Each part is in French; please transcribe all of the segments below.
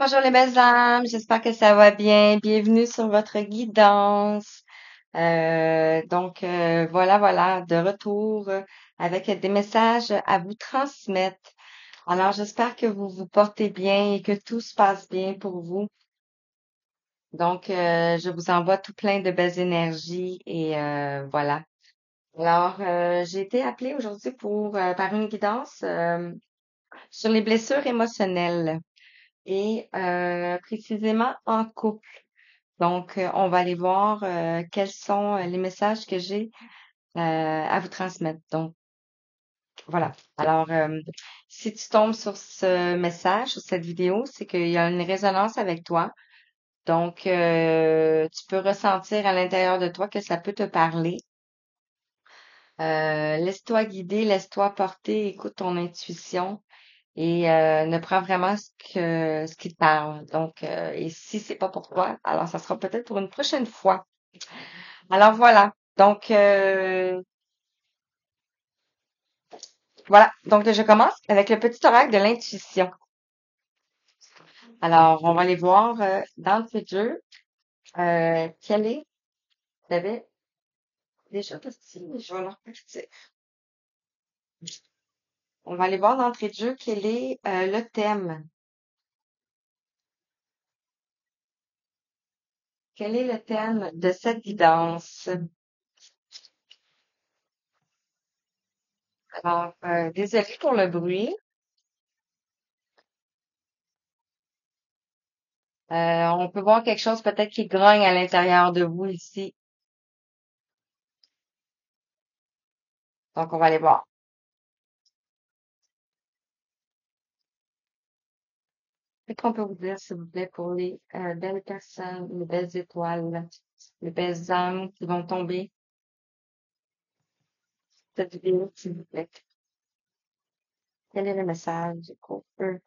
Bonjour les belles âmes, j'espère que ça va bien. Bienvenue sur votre guidance. Voilà, de retour avec des messages à vous transmettre. Alors, j'espère que vous vous portez bien et que tout se passe bien pour vous. Je vous envoie tout plein de belles énergies et voilà. Alors, j'ai été appelée aujourd'hui par une guidance sur les blessures émotionnelles et précisément en couple. On va aller voir quels sont les messages que j'ai à vous transmettre. Donc, voilà. Si tu tombes sur ce message, sur cette vidéo, c'est qu'il y a une résonance avec toi. Tu peux ressentir à l'intérieur de toi que ça peut te parler. Laisse-toi guider, laisse-toi porter, écoute ton intuition et ne prends vraiment ce qui te parle. Et si c'est pas pour toi, alors ça sera peut-être pour une prochaine fois. Alors voilà. Je commence avec le petit oracle de l'intuition. Alors, on va aller voir dans le jeu quel est, vous avez déjà parti, mais je vais leur partir. On va aller voir d'entrée de jeu quel est le thème. Quel est le thème de cette guidance? Alors, désolé pour le bruit. On peut voir quelque chose peut-être qui grogne à l'intérieur de vous ici. Donc, on va aller voir. Qu'est-ce qu'on peut vous dire, s'il vous plaît, pour les belles personnes, les belles étoiles, les belles âmes qui vont tomber cette vidéo, s'il vous plaît? Quel est le message pour eux?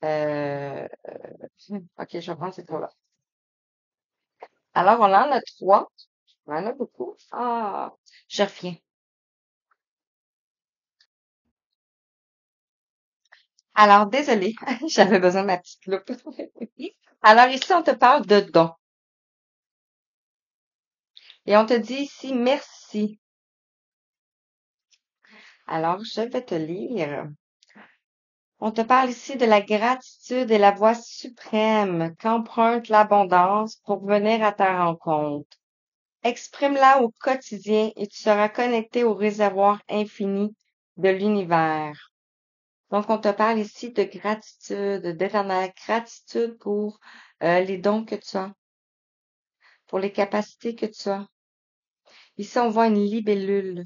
Euh, ok, je vais prendre ces trois-là. Alors, on en a trois. On en a beaucoup. Ah, je reviens. Alors, désolée, j'avais besoin de ma petite loupe. Alors, ici, on te parle de dons. Et on te dit ici merci. Alors, je vais te lire. On te parle ici de la gratitude et la voie suprême qu'emprunte l'abondance pour venir à ta rencontre. Exprime-la au quotidien et tu seras connecté au réservoir infini de l'univers. Donc, on te parle ici de gratitude, d'éternelle gratitude pour les dons que tu as, pour les capacités que tu as. Ici, on voit une libellule.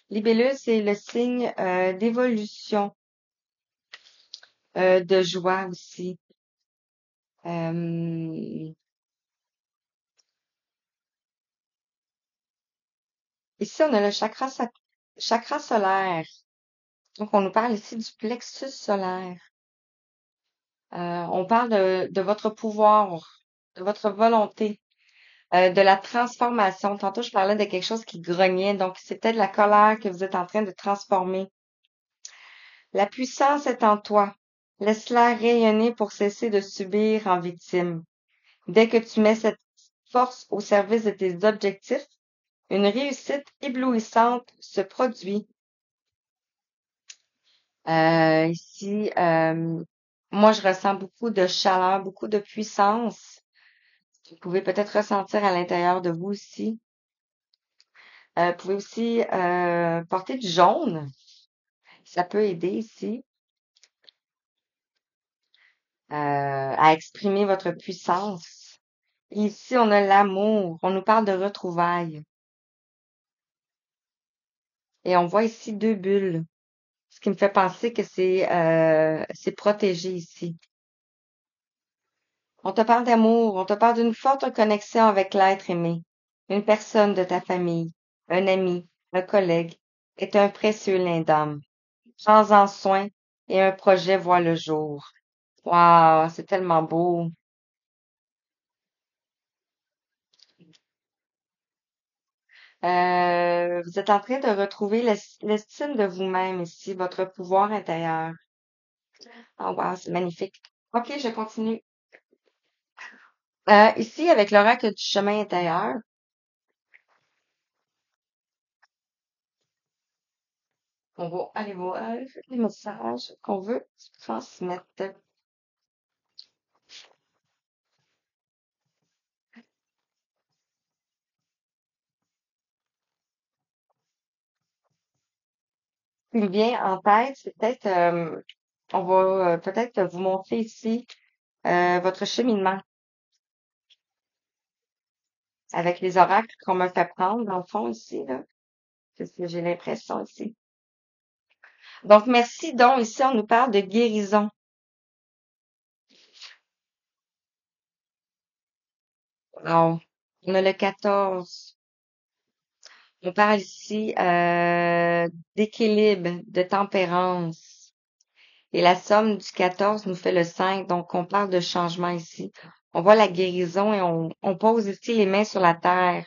Libellule, c'est le signe d'évolution, de joie aussi. Euh, Ici, on a le chakra solaire. Donc, on nous parle ici du plexus solaire. On parle de votre pouvoir, de votre volonté, de la transformation. Tantôt, je parlais de quelque chose qui grognait. Donc, c'est peut-être la colère que vous êtes en train de transformer. La puissance est en toi. Laisse-la rayonner pour cesser de subir en victime. Dès que tu mets cette force au service de tes objectifs, une réussite éblouissante se produit. Ici, moi, je ressens beaucoup de chaleur, beaucoup de puissance. Vous pouvez peut-être ressentir à l'intérieur de vous aussi. Vous pouvez aussi porter du jaune. Ça peut aider ici à exprimer votre puissance. Ici, on a l'amour. On nous parle de retrouvailles. Et on voit ici deux bulles. Ce qui me fait penser que c'est protégé ici. On te parle d'amour, on te parle d'une forte connexion avec l'être aimé. Une personne de ta famille, un ami, un collègue est un précieux lien d'âme. Prends-en soin et un projet voit le jour. Waouh, c'est tellement beau. vous êtes en train de retrouver l'estime de vous-même ici, votre pouvoir intérieur. Oh wow, c'est magnifique. OK, je continue. Ici, avec l'oracle du chemin intérieur, on va aller voir les messages qu'on veut transmettre. Ce qui me vient en tête, c'est peut-être, on va peut-être vous montrer ici votre cheminement avec les oracles qu'on me fait prendre, dans le fond, ici, là. C'est ce que j'ai l'impression ici. Donc, merci. Donc, ici, on nous parle de guérison. Alors, on a le 14. On parle ici d'équilibre, de tempérance. Et la somme du 14 nous fait le 5. Donc, on parle de changement ici. On voit la guérison et on pose ici les mains sur la terre.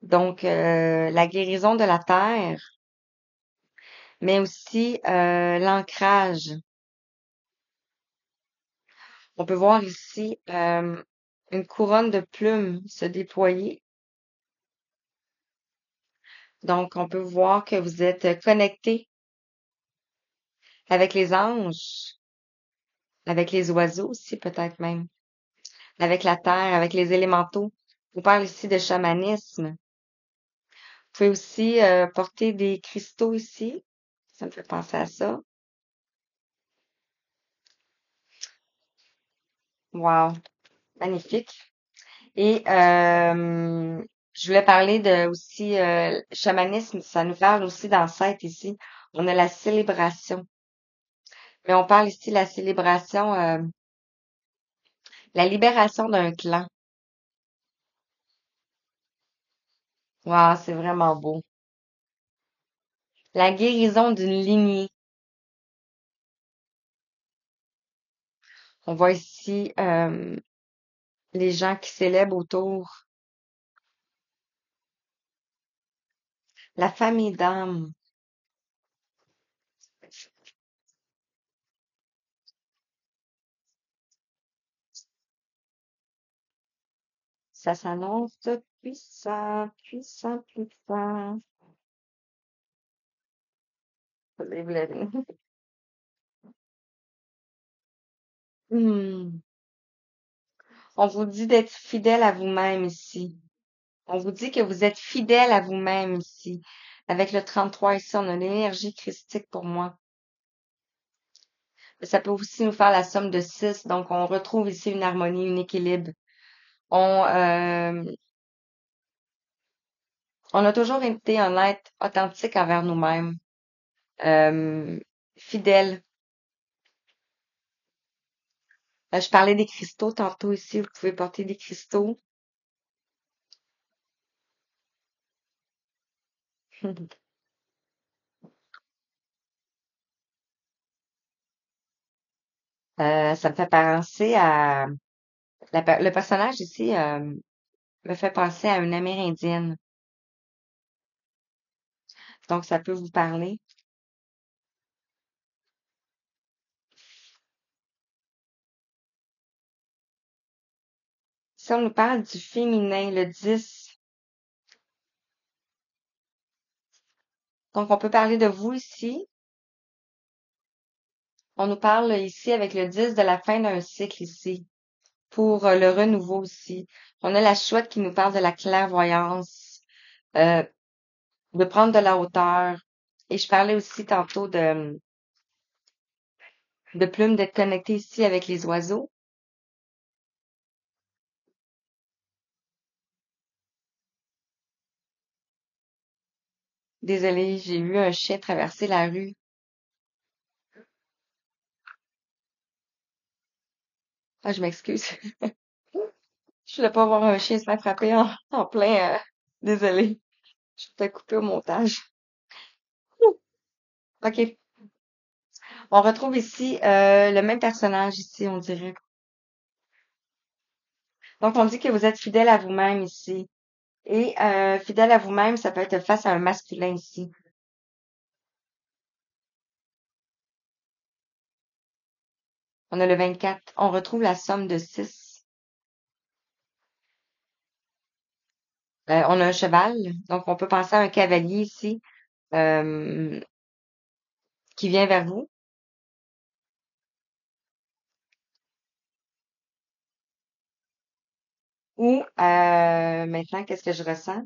Donc, la guérison de la terre, mais aussi l'ancrage. On peut voir ici une couronne de plumes se déployer. Donc, on peut voir que vous êtes connecté avec les anges, avec les oiseaux aussi peut-être même, avec la terre, avec les élémentaux. On parle ici de chamanisme. Vous pouvez aussi porter des cristaux ici. Ça me fait penser à ça. Wow, magnifique. Et je voulais parler de aussi chamanisme, ça nous parle aussi d'ancêtre ici. On a la célébration. Mais on parle ici de la célébration, la libération d'un clan. Wow, c'est vraiment beau. La guérison d'une lignée. On voit ici les gens qui célèbrent autour. La famille d'âme. Ça s'annonce puissant, puissant, puissant. Hmm. On vous dit d'être fidèle à vous-même ici. On vous dit que vous êtes fidèle à vous-même ici. Avec le 33 ici, on a l'énergie christique pour moi. Ça peut aussi nous faire la somme de 6. Donc, on retrouve ici une harmonie, un équilibre. On, euh, on a toujours été un être authentique envers nous-mêmes, euh, fidèle. Je parlais des cristaux tantôt ici. Vous pouvez porter des cristaux. Ça me fait penser à le personnage ici me fait penser à une Amérindienne. Donc, ça peut vous parler. Si on nous parle du féminin, le 10, donc on peut parler de vous ici. On nous parle ici avec le 10 de la fin d'un cycle ici, pour le renouveau aussi. On a la chouette qui nous parle de la clairvoyance, euh, de prendre de la hauteur. Et je parlais aussi tantôt de plumes, d'être connecté ici avec les oiseaux. Désolée, j'ai vu un chien traverser la rue. Ah, je m'excuse. Je voulais pas voir un chien se faire frapper en plein. Désolée. Je vais te couper au montage. OK. On retrouve ici le même personnage ici, on dirait. Donc, on dit que vous êtes fidèle à vous-même ici. Et fidèle à vous-même, ça peut être face à un masculin ici. On a le 24. On retrouve la somme de 6. On a un cheval, donc on peut penser à un cavalier ici euh, qui vient vers vous. Ou maintenant, qu'est-ce que je ressens?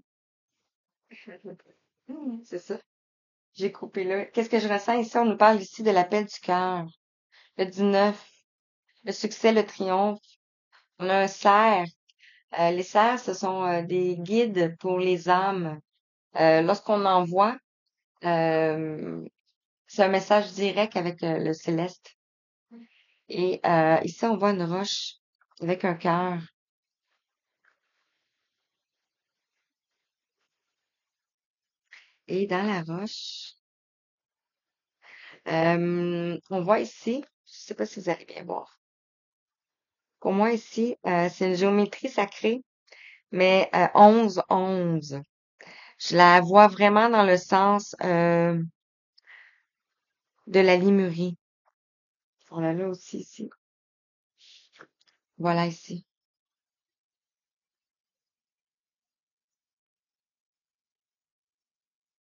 C'est ça. J'ai coupé là. Qu'est-ce que je ressens ici? On nous parle ici de l'appel du cœur. Le 19, le succès, le triomphe. On a un cerf. Les cerfs, ce sont des guides pour les âmes. Lorsqu'on envoie, euh, c'est un message direct avec le céleste. Et ici, on voit une roche avec un cœur. Et dans la roche, on voit ici, je sais pas si vous allez bien voir. Pour moi ici, c'est une géométrie sacrée, mais 11-11. Je la vois vraiment dans le sens de la limurie. On l'a là aussi ici. Voilà ici.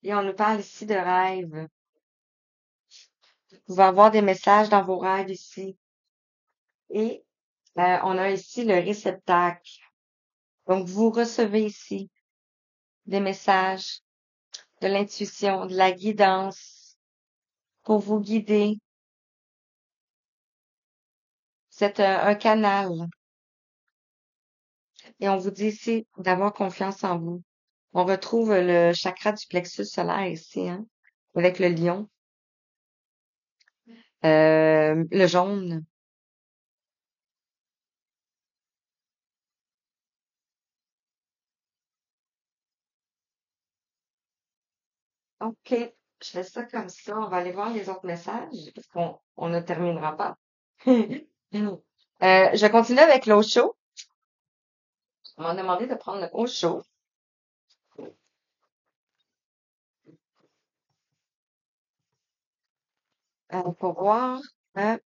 Et on nous parle ici de rêve. Vous pouvez avoir des messages dans vos rêves ici. Et on a ici le réceptacle. Donc, vous recevez ici des messages, de l'intuition, de la guidance pour vous guider. C'est un canal. Et on vous dit ici d'avoir confiance en vous. On retrouve le chakra du plexus solaire ici, hein, avec le lion, le jaune. OK, je fais ça comme ça. On va aller voir les autres messages parce qu'on ne terminera pas. Je continue avec l'eau chaude. On m'a demandé de prendre l'eau chaude pour voir. euh,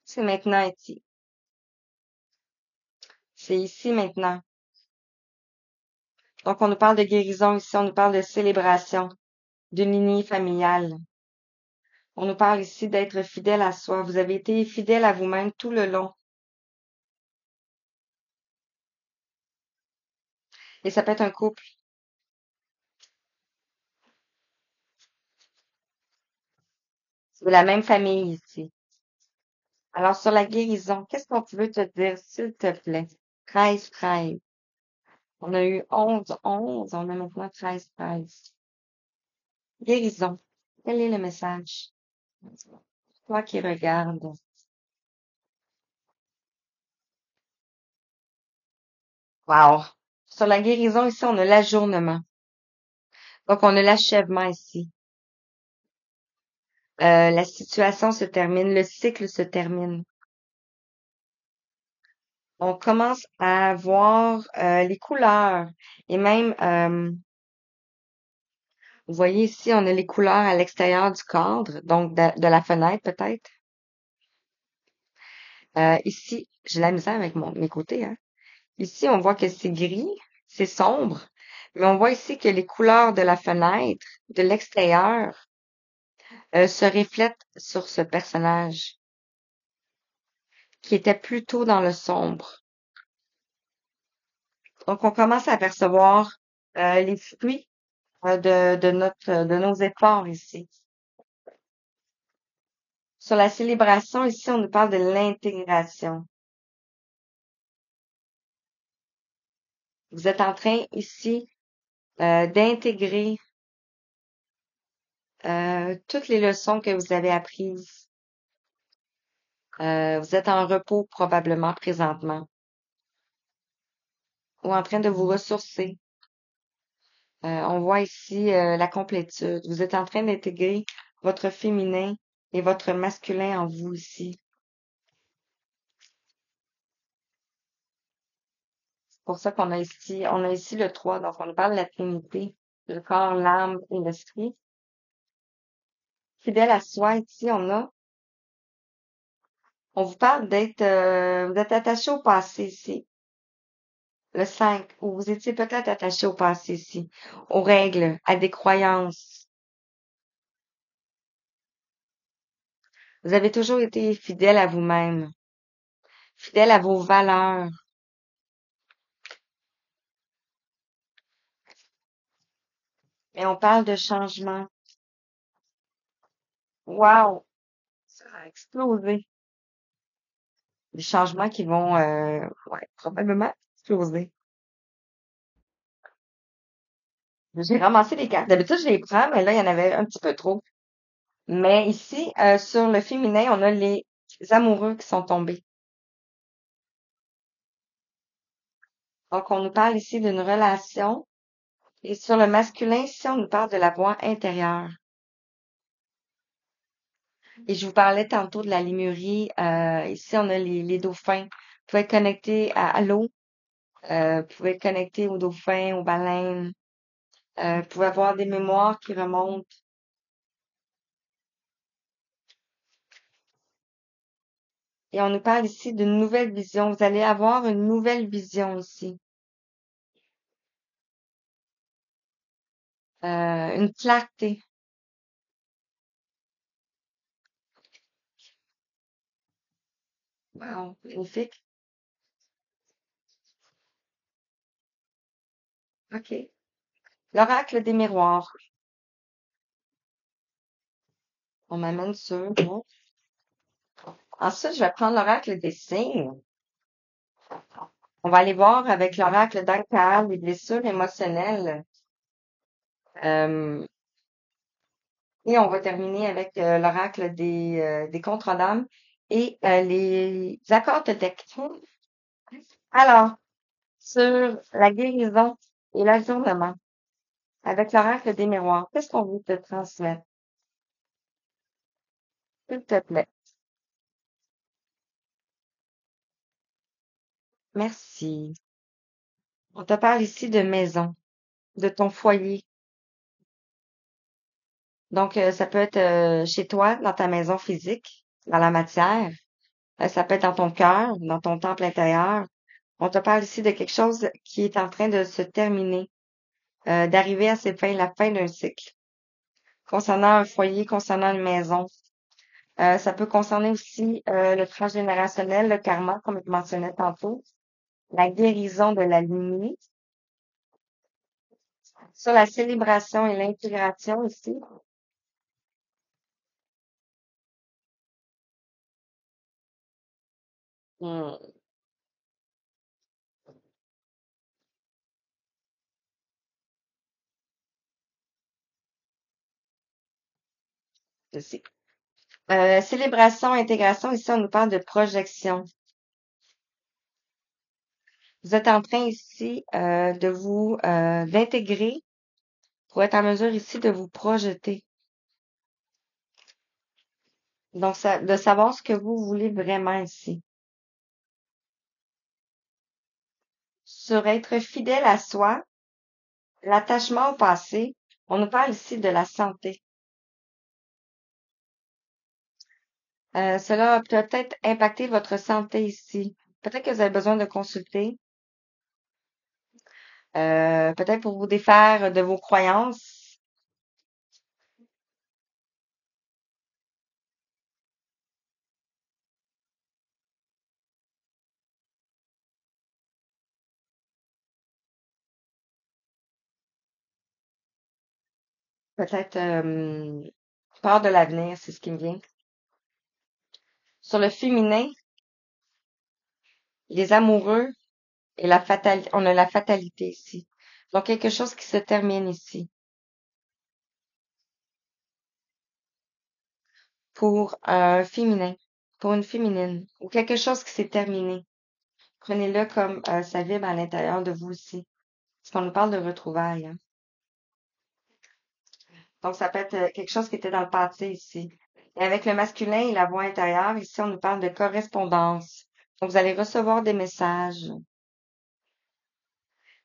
c'est maintenant ici. C'est ici maintenant. Donc, on nous parle de guérison ici, on nous parle de célébration, d'une lignée familiale. On nous parle ici d'être fidèle à soi. Vous avez été fidèle à vous-même tout le long. Et ça peut être un couple. C'est de la même famille ici. Alors, sur la guérison, qu'est-ce qu'on veut te dire, s'il te plaît? 13-13. On a eu 11-11. On a maintenant 13-13. Guérison. Quel est le message? Toi qui regardes. Wow. Sur la guérison, ici, on a l'ajournement. Donc, on a l'achèvement ici. La situation se termine, le cycle se termine. On commence à voir les couleurs et même, vous voyez ici, on a les couleurs à l'extérieur du cadre, donc de la fenêtre peut-être. Ici, j'ai la misère avec mes côtés, hein. Ici, on voit que c'est gris, c'est sombre, mais on voit ici que les couleurs de la fenêtre, de l'extérieur, se reflètent sur ce personnage qui était plutôt dans le sombre. Donc, on commence à apercevoir les fruits de nos efforts ici. Sur la célébration, ici, on nous parle de l'intégration. Vous êtes en train ici d'intégrer toutes les leçons que vous avez apprises. Vous êtes en repos probablement présentement ou en train de vous ressourcer. On voit ici la complétude. Vous êtes en train d'intégrer votre féminin et votre masculin en vous ici. Pour ça on a ici le 3. Donc, on nous parle de la Trinité, le corps, l'âme et l'esprit. Fidèle à soi, ici, on vous parle vous êtes attaché au passé ici. Le 5, où vous étiez peut-être attaché au passé ici, aux règles, à des croyances. Vous avez toujours été fidèle à vous-même, fidèle à vos valeurs. Et on parle de changement. Wow! Ça a explosé. Des changements qui vont, ouais, probablement exploser. J'ai ramassé les cartes. D'habitude, je les prends, mais là, il y en avait un petit peu trop. Mais ici, sur le féminin, on a les amoureux qui sont tombés. Donc, on nous parle ici d'une relation. Et sur le masculin, ici, on nous parle de la voix intérieure. Et je vous parlais tantôt de la lémurie. Ici, on a les dauphins. Vous pouvez être connecté à l'eau. Vous pouvez être connecté aux dauphins, aux baleines. Vous pouvez avoir des mémoires qui remontent. Et on nous parle ici d'une nouvelle vision. Vous allez avoir une nouvelle vision ici. Une clarté. Wow, magnifique. OK. L'oracle des miroirs. On m'amène sur. Bon. Ensuite, je vais prendre l'oracle des signes. On va aller voir avec l'oracle d'Ankar, les blessures émotionnelles. Euh, et on va terminer avec l'oracle des contrats d'âme et les accords totèques. Alors, sur la guérison et l'ajournement, avec l'oracle des miroirs, qu'est-ce qu'on veut te transmettre, s'il te plaît? Merci. On te parle ici de maison, de ton foyer. Donc, ça peut être chez toi, dans ta maison physique, dans la matière. Ça peut être dans ton cœur, dans ton temple intérieur. On te parle ici de quelque chose qui est en train de se terminer, d'arriver à ses fins, la fin d'un cycle. Concernant un foyer, concernant une maison. Ça peut concerner aussi le transgénérationnel, le karma, comme je mentionnais tantôt, la guérison de la lignée. Sur la célébration et l'intégration ici. Hmm, je sais. Célébration, intégration, ici on nous parle de projection. Vous êtes en train ici de vous d'intégrer pour être en mesure ici de vous projeter. Donc, de savoir ce que vous voulez vraiment ici. Sur être fidèle à soi, l'attachement au passé, on nous parle ici de la santé. Cela a peut-être impacté votre santé ici. Peut-être que vous avez besoin de consulter. Peut-être pour vous défaire de vos croyances. Peut-être peur de l'avenir, c'est ce qui me vient. Sur le féminin, les amoureux et la fatalité, on a la fatalité ici. Donc quelque chose qui se termine ici. Pour un féminin, pour une féminine, ou quelque chose qui s'est terminé. Prenez-le comme ça vibre à l'intérieur de vous aussi. Parce qu'on nous parle de retrouvailles, hein. Donc, ça peut être quelque chose qui était dans le passé ici. Et avec le masculin et la voix intérieure, ici, on nous parle de correspondance. Donc, vous allez recevoir des messages.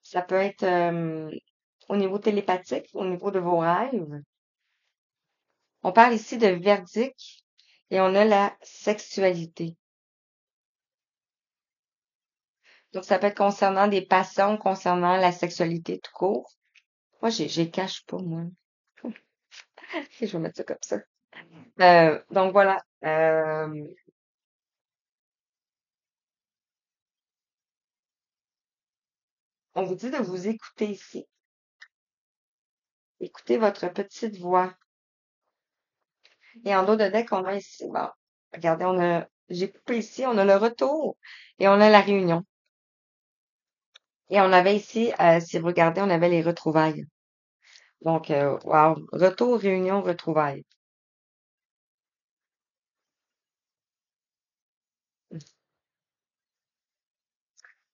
Ça peut être au niveau télépathique, au niveau de vos rêves. On parle ici de verdict et on a la sexualité. Donc, ça peut être concernant des passions, concernant la sexualité tout court. Moi, j'ai cache pas, moi. Je vais mettre ça comme ça. Donc voilà. On vous dit de vous écouter ici. Écoutez votre petite voix. Et en dos de deck, on a ici, bon, regardez, j'ai coupé ici, on a le retour et on a la réunion. Et on avait ici, si vous regardez, on avait les retrouvailles. Donc, wow, retour, réunion, retrouvailles.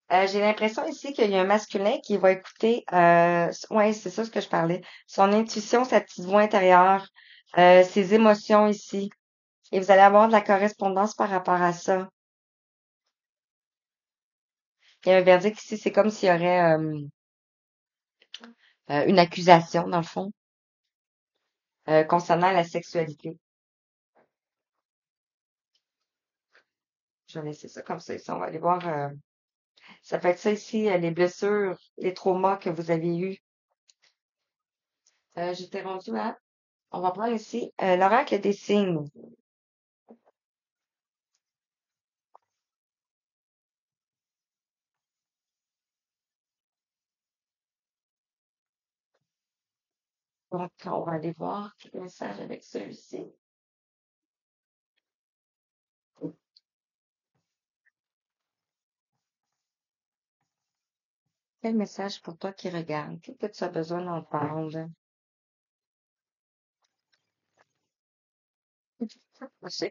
J'ai l'impression ici qu'il y a un masculin qui va écouter, ouais, c'est ça ce que je parlais, son intuition, sa petite voix intérieure, ses émotions ici. Et vous allez avoir de la correspondance par rapport à ça. Il y a un verdict ici, c'est comme s'il y aurait une accusation, dans le fond, concernant la sexualité. Je vais laisser ça comme ça ici. On va aller voir. Ça peut être ça ici, les blessures, les traumas que vous avez eus. J'étais rendue à. On va prendre ici l'oracle des signes. Donc, on va aller voir quel message avec celui-ci. Quel message pour toi qui regarde? Qu'est-ce que tu as besoin d'entendre? Je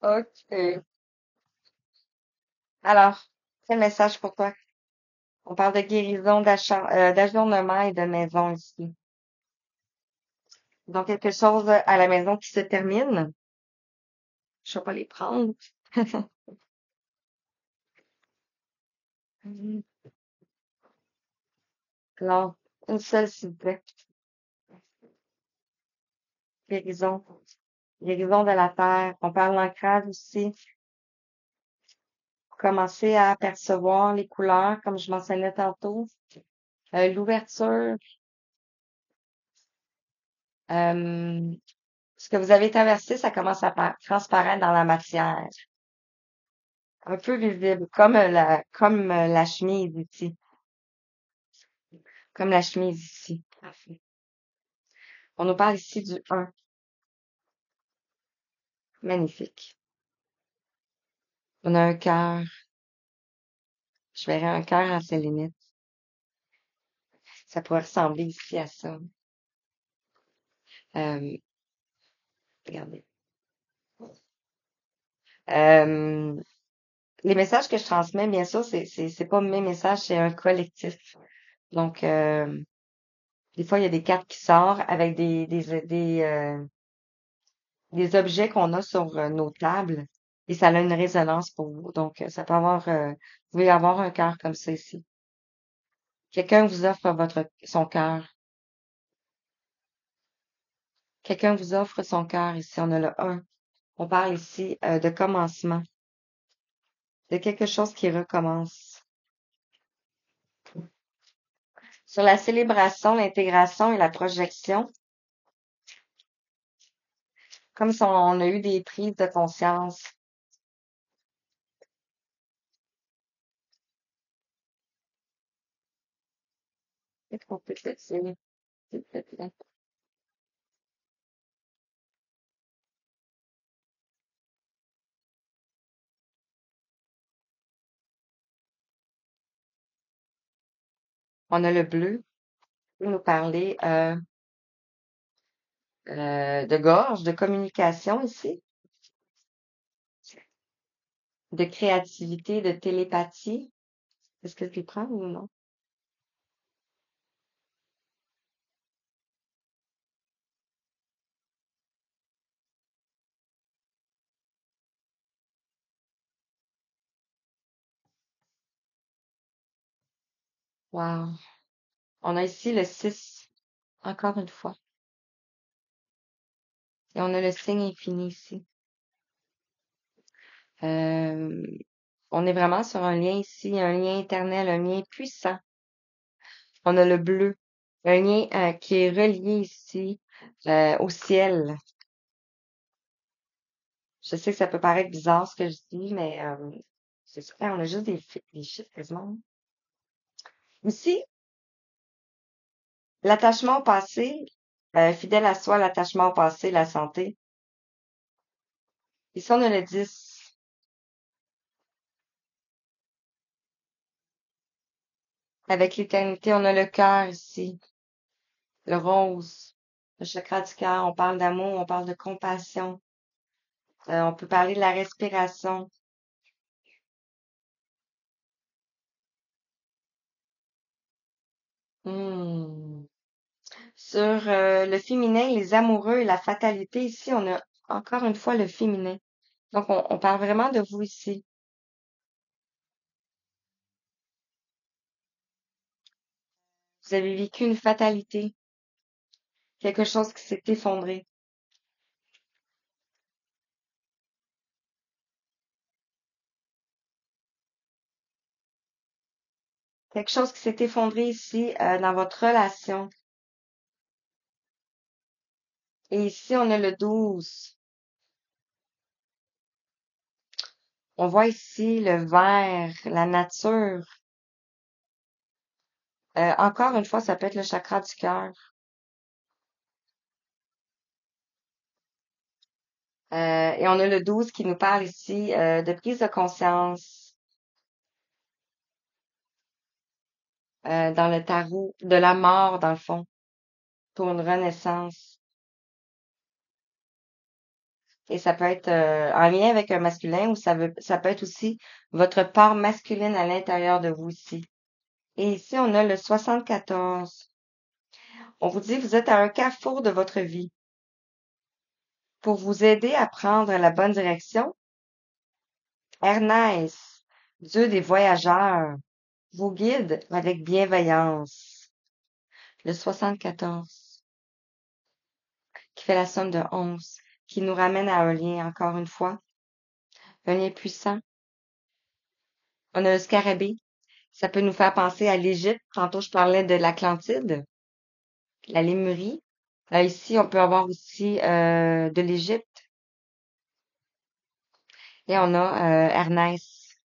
OK. Alors, quel message pour toi? On parle de guérison, d'ajournement et de maison ici. Donc, quelque chose à la maison qui se termine. Je vais pas les prendre. Mhm. Non, une seule, s'il vous plaît. Guérison. Guérison de la terre. On parle d'ancrage aussi. Commencer à apercevoir les couleurs, comme je mentionnais tantôt. L'ouverture. Euh, ce que vous avez traversé, ça commence à transparaître dans la matière. Un peu visible, comme la chemise ici. Comme la chemise ici. Parfait. On nous parle ici du un. Magnifique. On a un cœur. Je verrais un cœur à ses limites. Ça pourrait ressembler ici à ça. Euh, regardez. Euh, les messages que je transmets, bien sûr, c'est pas mes messages, c'est un collectif. Donc, des fois, il y a des cartes qui sortent avec des objets qu'on a sur nos tables et ça a une résonance pour vous. Donc, ça peut avoir, vous pouvez avoir un cœur comme ça ici. Quelqu'un vous offre son cœur. Quelqu'un vous offre son cœur ici. On a le un. On parle ici de commencement, de quelque chose qui recommence. Sur la célébration, l'intégration et la projection, comme si on a eu des prises de conscience. Qu'est-ce qu'on peut dire? On a le bleu pour nous parler de gorge, de communication ici, de créativité, de télépathie. Est-ce que je les prends ou non? Wow. On a ici le 6, encore une fois. Et on a le signe infini ici. Euh, on est vraiment sur un lien ici, un lien éternel, un lien puissant. On a le bleu, un lien qui est relié ici au ciel. Je sais que ça peut paraître bizarre ce que je dis, mais c'est ça. On a juste des chiffres quasiment. Ici, l'attachement au passé, fidèle à soi, l'attachement au passé, la santé. Ici, on a le 10. Avec l'éternité, on a le cœur ici, le rose, le chakra du cœur. On parle d'amour, on parle de compassion. On peut parler de la respiration. Hmm. Sur le féminin, les amoureux et la fatalité, ici, on a encore une fois le féminin. Donc, on parle vraiment de vous ici. Vous avez vécu une fatalité, quelque chose qui s'est effondré, quelque chose qui s'est effondré ici dans votre relation. Et ici, on a le 12. On voit ici le vert, la nature. Encore une fois, ça peut être le chakra du cœur. Et on a le 12 qui nous parle ici de prise de conscience dans le tarot, de la mort dans le fond, pour une renaissance. Et ça peut être en lien avec un masculin ou ça peut être aussi votre part masculine à l'intérieur de vous ici. Et ici, on a le 74. On vous dit, vous êtes à un carrefour de votre vie. Pour vous aider à prendre la bonne direction, Ernest, Dieu des voyageurs, vous guide avec bienveillance. Le 74, qui fait la somme de 11, qui nous ramène à un lien, encore une fois, un lien puissant. On a le scarabée. Ça peut nous faire penser à l'Égypte. Tantôt, je parlais de l'Atlantide, la Lémurie. Ici, on peut avoir aussi de l'Égypte. Et on a Ernest.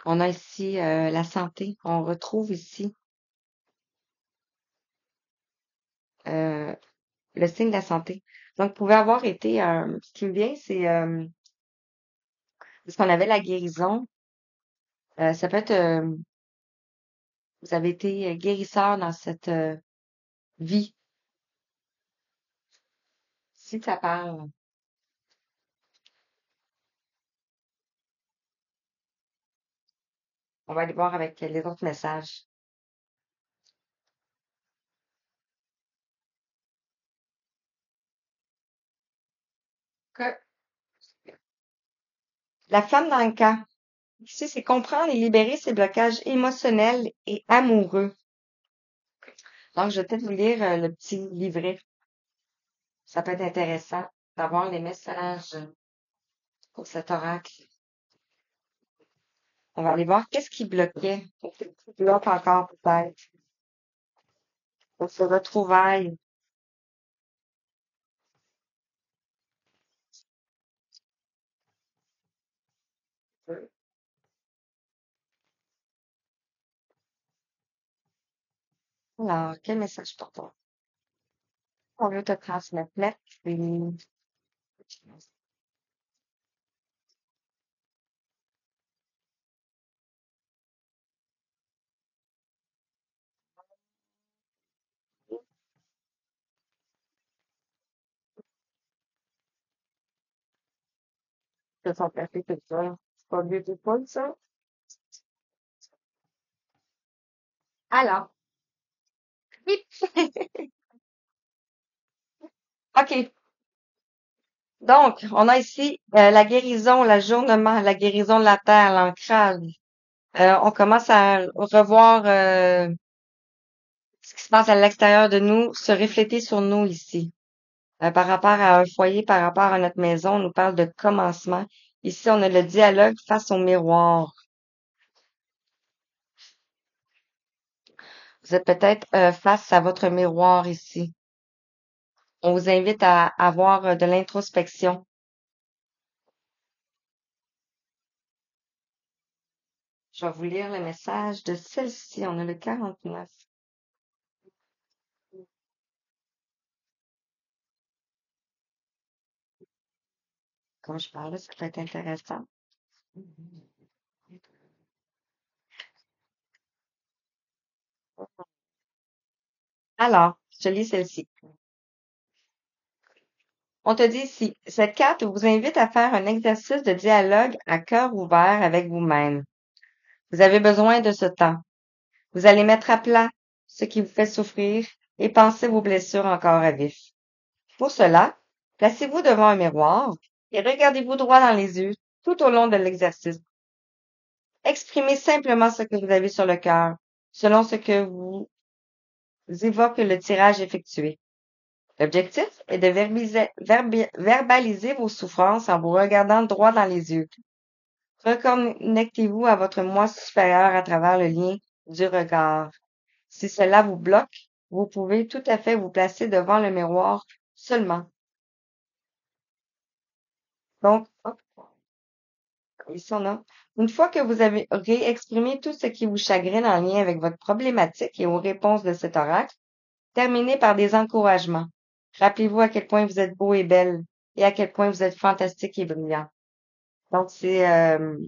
On a ici la santé. On retrouve ici euh, le signe de la santé. Donc, vous pouvez avoir été, ce qui me vient, c'est parce qu'on avait la guérison. Ça peut être, vous avez été guérisseur dans cette vie. Si ça parle, on va aller voir avec les autres messages. Que la femme dans le cas, ici, c'est comprendre et libérer ses blocages émotionnels et amoureux. Donc, je vais peut-être vous lire le petit livret. Ça peut être intéressant d'avoir les messages pour cet oracle. On va aller voir qu'est-ce qui bloquait, ou qu'est-ce qui bloque encore peut-être pour ce retrouvaille. Alors, quel message pour toi? On veut te transmettre. Merci. Je sont placés tout ça. C'est pas beautiful, ça? Alors, oui. OK. Donc, on a ici la guérison, l'ajournement, la guérison de la terre, l'ancrage. On commence à revoir ce qui se passe à l'extérieur de nous se refléter sur nous ici. Par rapport à un foyer, par rapport à notre maison, on nous parle de commencement. Ici, on a le dialogue face au miroir. Vous êtes peut-être face à votre miroir ici. On vous invite à avoir de l'introspection. Je vais vous lire le message de celle-ci. On a le 49. Comme je parlais, c'est peut-être intéressant. Alors, je te lis celle-ci. On te dit ici, cette carte vous invite à faire un exercice de dialogue à cœur ouvert avec vous-même. Vous avez besoin de ce temps. Vous allez mettre à plat ce qui vous fait souffrir et penser vos blessures encore à vif. Pour cela, placez-vous devant un miroir et regardez-vous droit dans les yeux tout au long de l'exercice. Exprimez simplement ce que vous avez sur le cœur, selon ce que vous évoque le tirage effectué. L'objectif est de verbaliser vos souffrances en vous regardant droit dans les yeux. Reconnectez-vous à votre moi supérieur à travers le lien du regard. Si cela vous bloque, vous pouvez tout à fait vous placer devant le miroir seulement. Donc, hop, ici on a. Une fois que vous avez réexprimé tout ce qui vous chagrine en lien avec votre problématique et aux réponses de cet oracle, terminez par des encouragements. Rappelez-vous à quel point vous êtes beau et belle et à quel point vous êtes fantastique et brillant. Donc, c'est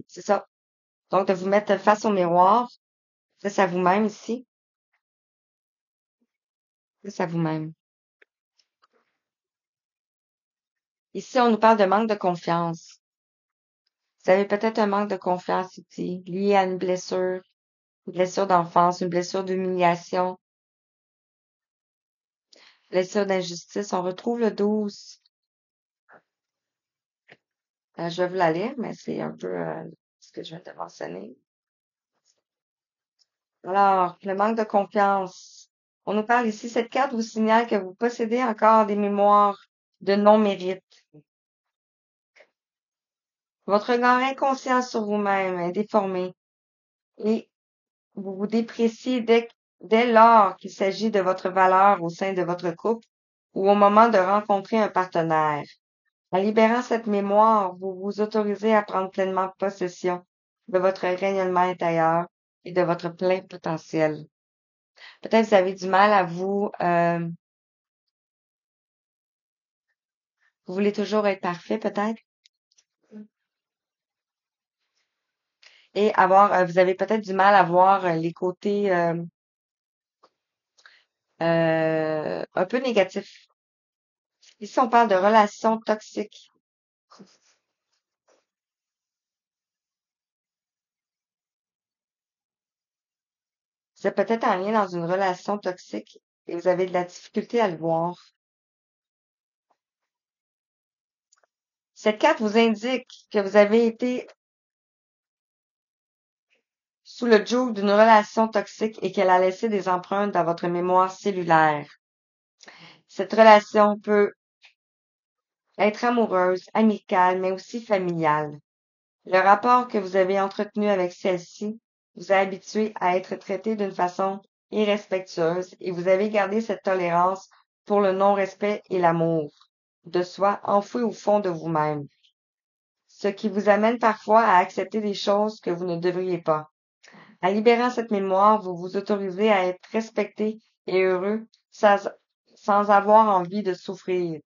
ça. Donc, de vous mettre face au miroir, face à vous-même ici, face à vous-même. Ici, on nous parle de manque de confiance. Vous avez peut-être un manque de confiance ici, lié à une blessure d'enfance, une blessure d'humiliation, blessure d'injustice. On retrouve le 12. Je vais vous la lire, mais c'est un peu ce que je viens de mentionner. Alors, le manque de confiance. On nous parle ici, cette carte vous signale que vous possédez encore des mémoires de non-mérite. Votre regard inconscient sur vous-même est déformé et vous vous dépréciez dès lors qu'il s'agit de votre valeur au sein de votre couple ou au moment de rencontrer un partenaire. En libérant cette mémoire, vous vous autorisez à prendre pleinement possession de votre rayonnement intérieur et de votre plein potentiel. Peut-être vous avez du mal à vous voulez toujours être parfait, peut-être, et vous avez peut-être du mal à voir les côtés un peu négatifs. Ici, on parle de relations toxiques. Vous êtes peut-être en lien dans une relation toxique et vous avez de la difficulté à le voir. Cette carte vous indique que vous avez été sous le joug d'une relation toxique et qu'elle a laissé des empreintes dans votre mémoire cellulaire. Cette relation peut être amoureuse, amicale, mais aussi familiale. Le rapport que vous avez entretenu avec celle-ci vous a habitué à être traité d'une façon irrespectueuse et vous avez gardé cette tolérance pour le non-respect et l'amour de soi enfoui au fond de vous-même, ce qui vous amène parfois à accepter des choses que vous ne devriez pas. En libérant cette mémoire, vous vous autorisez à être respecté et heureux sans avoir envie de souffrir,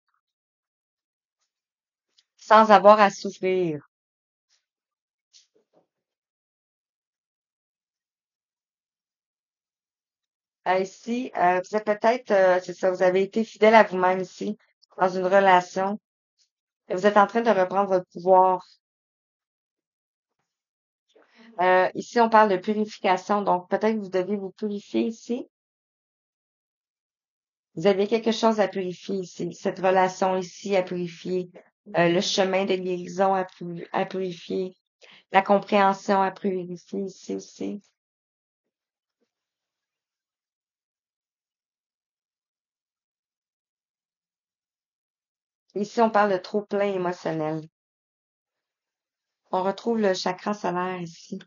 sans avoir à souffrir. Ici, vous êtes peut-être, c'est ça, vous avez été fidèle à vous-même ici, dans une relation, et vous êtes en train de reprendre votre pouvoir. Ici, on parle de purification, donc peut-être que vous devez vous purifier ici. Vous avez quelque chose à purifier ici, cette relation ici à purifier, le chemin de guérison à purifier. La compréhension à privilégier ici aussi. Ici, on parle de trop-plein émotionnel. On retrouve le chakra solaire ici.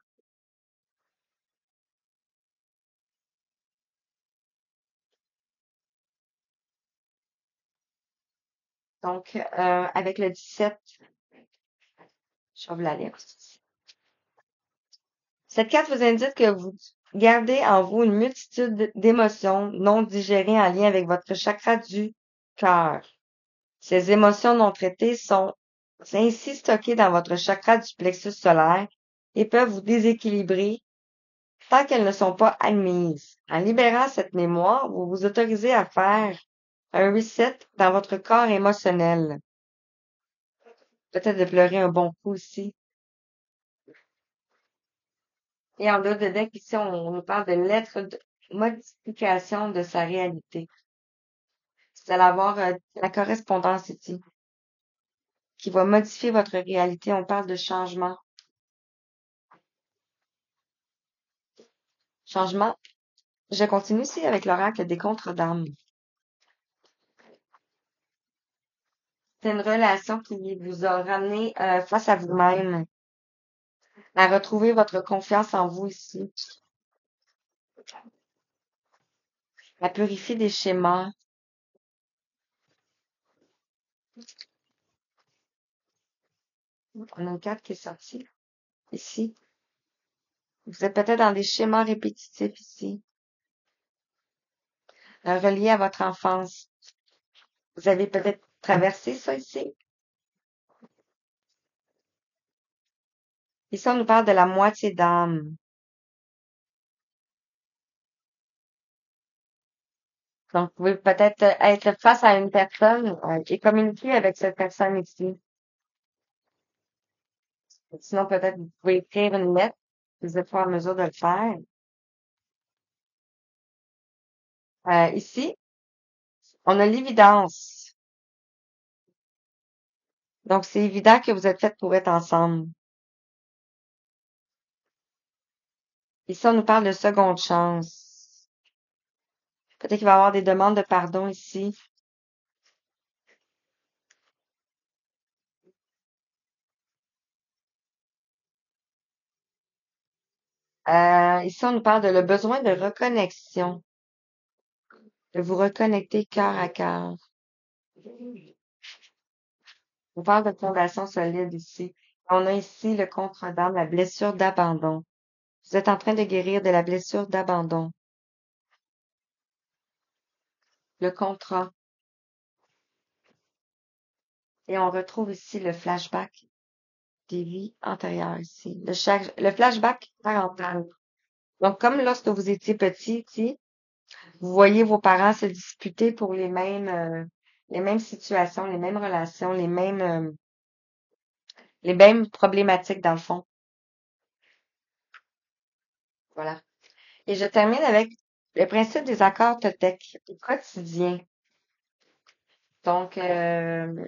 Donc, avec le 17, je vais vous la lire aussi. Cette carte vous indique que vous gardez en vous une multitude d'émotions non digérées en lien avec votre chakra du cœur. Ces émotions non traitées sont ainsi stockées dans votre chakra du plexus solaire et peuvent vous déséquilibrer tant qu'elles ne sont pas admises. En libérant cette mémoire, vous vous autorisez à faire un reset dans votre corps émotionnel. Peut-être de pleurer un bon coup aussi. Et en dehors de deck, ici, on nous parle de lettres de modification de sa réalité. Vous allez avoir la correspondance ici qui va modifier votre réalité. On parle de changement. Changement. Je continue ici avec l'oracle des contres d'âme. C'est une relation qui vous a ramené face à vous-même, à retrouver votre confiance en vous ici, à purifier des schémas. On a une carte qui est sortie ici. Vous êtes peut-être dans des schémas répétitifs ici, reliés à votre enfance. Vous avez peut-être traversé ça ici. Ici, on nous parle de la moitié d'âme. Donc, vous pouvez peut-être être face à une personne et communiquer avec cette personne ici. Sinon, peut-être vous pouvez écrire une lettre, si vous êtes pas en mesure de le faire. Ici, on a l'évidence. Donc, c'est évident que vous êtes faites pour être ensemble. Ici, on nous parle de seconde chance. Peut-être qu'il va y avoir des demandes de pardon ici. Ici, on nous parle de le besoin de reconnexion, de vous reconnecter cœur à cœur. On parle de fondation solide ici. On a ici le contre-dame, la blessure d'abandon. Vous êtes en train de guérir de la blessure d'abandon. Le contrat. Et on retrouve ici le flashback des vies antérieures ici. Le flashback parental. Donc, comme lorsque vous étiez petit, ici, vous voyez vos parents se disputer pour les mêmes situations, les mêmes relations, les mêmes problématiques dans le fond. Voilà. Et je termine avec le principe des accords Toltec au quotidien. Donc, je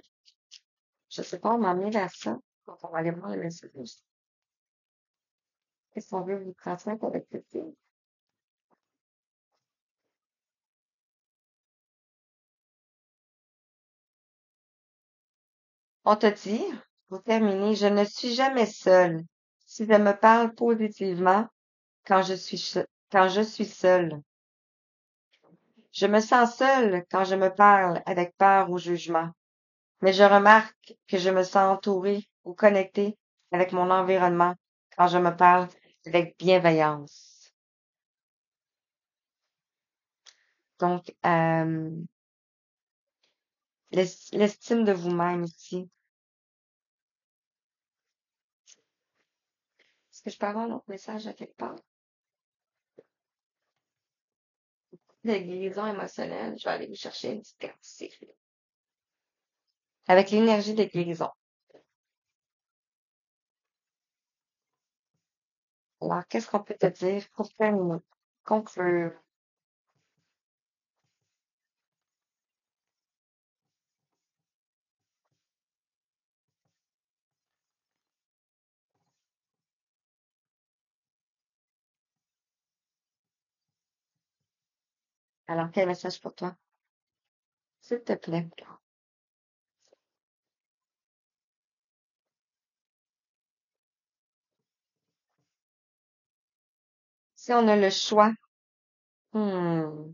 sais pas, on m'a amené vers ça. Donc, on va aller voir le message. Qu'est-ce qu'on veut vous transmettre avec ce film? On te dit, pour terminer, je ne suis jamais seule. Si je me parle positivement quand je suis seule. Je me sens seule quand je me parle avec peur ou jugement. Mais je remarque que je me sens entourée ou connectée avec mon environnement quand je me parle avec bienveillance. Donc, l'estime de vous-même ici. Est-ce que je peux avoir un autre message à quelque part? De guérison émotionnelle. Je vais aller vous chercher une petite carte ici. Avec l'énergie de guérison. Alors, qu'est-ce qu'on peut te dire pour terminer? Conclure. Alors, quel message pour toi? S'il te plaît. Si on a le choix, hmm,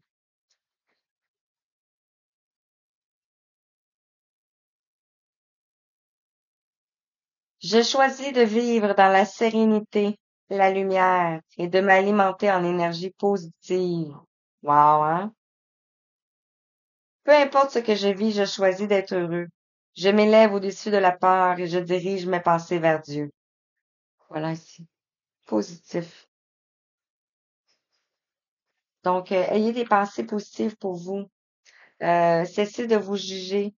je choisis de vivre dans la sérénité, la lumière et de m'alimenter en énergie positive. Wow, hein? Peu importe ce que je vis, je choisis d'être heureux. Je m'élève au-dessus de la peur et je dirige mes pensées vers Dieu. Voilà ici. Positif. Donc, ayez des pensées positives pour vous. Cessez de vous juger,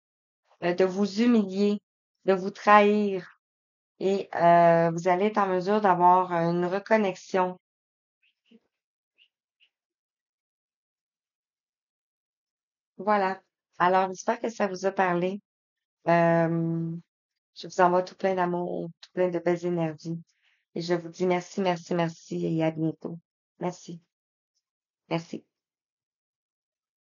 de vous humilier, de vous trahir. Et vous allez être en mesure d'avoir une reconnexion. Voilà. Alors, j'espère que ça vous a parlé. Euh, je vous envoie tout plein d'amour, tout plein de belles énergies. Et je vous dis merci, merci, merci et à bientôt. Merci. Merci.